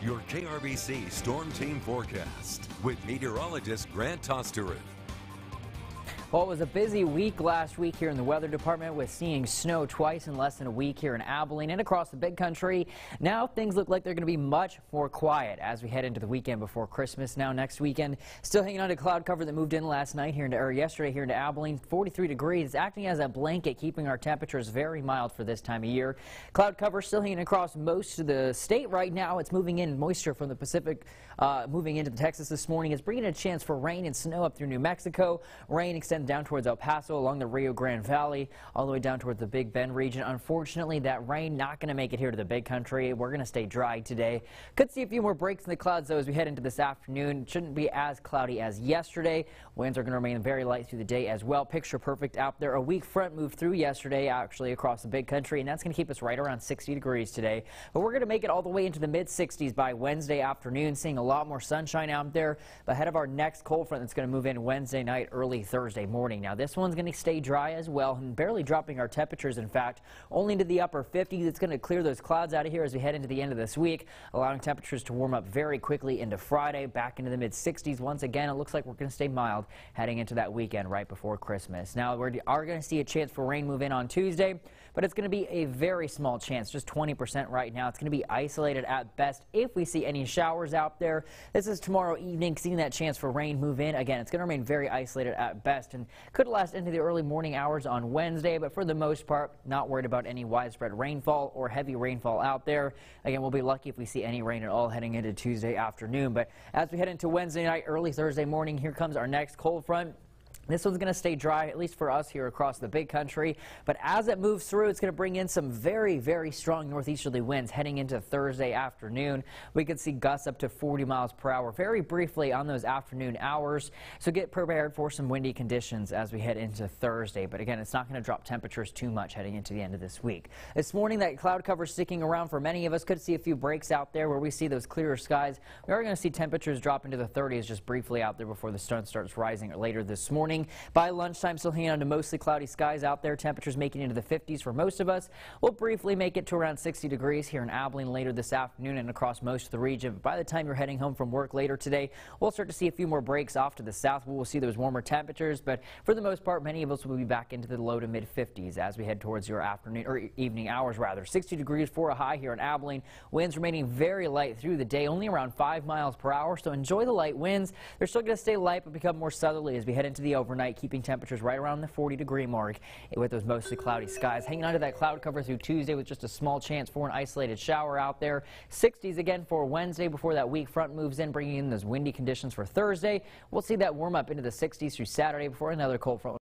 Your KRBC Storm Team Forecast with meteorologist Grant Tosteruth. Well, it was a busy week last week here in the weather department with seeing snow twice in less than a week here in Abilene and across the big country. Now things look like they're going to be much more quiet as we head into the weekend before Christmas. Now next weekend, still hanging on to cloud cover that moved in last night here yesterday here into Abilene. 43 degrees, acting as a blanket, keeping our temperatures very mild for this time of year. Cloud cover still hanging across most of the state right now. It's moving in moisture from the Pacific, moving into Texas this morning. It's bringing a chance for rain and snow up through New Mexico. Rain extends down towards El Paso along the Rio Grande Valley, all the way down towards the Big Bend region. Unfortunately, that rain not going to make it here to the big country. We're going to stay dry today. Could see a few more breaks in the clouds, though, as we head into this afternoon. It shouldn't be as cloudy as yesterday. Winds are going to remain very light through the day as well. Picture perfect out there. A weak front moved through yesterday, actually across the big country, and that's going to keep us right around 60 degrees today. But we're going to make it all the way into the mid-60s by Wednesday afternoon, seeing a lot more sunshine out there ahead of our next cold front that's going to move in Wednesday night, early Thursday morning. Now, this one's going to stay dry as well, and barely dropping our temperatures, in fact, only into the upper 50s. It's going to clear those clouds out of here as we head into the end of this week, allowing temperatures to warm up very quickly into Friday, back into the mid-60s. Once again, it looks like we're going to stay mild heading into that weekend right before Christmas. Now, we are going to see a chance for rain move in on Tuesday, but it's going to be a very small chance, just 20% right now. It's going to be isolated at best if we see any showers out there. This is tomorrow evening, seeing that chance for rain move in. Again, it's going to remain very isolated at best and could last into the early morning hours on Wednesday, but for the most part, not worried about any widespread rainfall or heavy rainfall out there. Again, we'll be lucky if we see any rain at all heading into Tuesday afternoon. But as we head into Wednesday night, early Thursday morning, here comes our next cold front. This one's going to stay dry, at least for us here across the big country. But as it moves through, it's going to bring in some very, very strong northeasterly winds heading into Thursday afternoon. We could see gusts up to 40 miles per hour very briefly on those afternoon hours. So get prepared for some windy conditions as we head into Thursday. But again, it's not going to drop temperatures too much heading into the end of this week. This morning, that cloud cover sticking around for many of us. Could see a few breaks out there where we see those clearer skies. We are going to see temperatures drop into the 30s just briefly out there before the sun starts rising later this morning. By lunchtime, still hanging on to mostly cloudy skies out there. Temperatures making into the 50s for most of us. We'll briefly make it to around 60 degrees here in Abilene later this afternoon and across most of the region. By the time you're heading home from work later today, we'll start to see a few more breaks off to the south. We'll see those warmer temperatures, but for the most part, many of us will be back into the low to mid 50s as we head towards your afternoon or evening hours rather. 60 degrees for a high here in Abilene. Winds remaining very light through the day, only around 5 miles per hour. So enjoy the light winds. They're still going to stay light but become more southerly as we head into the overnight, keeping temperatures right around the 40-degree mark with those mostly cloudy skies. Hanging on to that cloud cover through Tuesday with just a small chance for an isolated shower out there. 60s again for Wednesday before that weak front moves in, bringing in those windy conditions for Thursday. We'll see that warm up into the 60s through Saturday before another cold front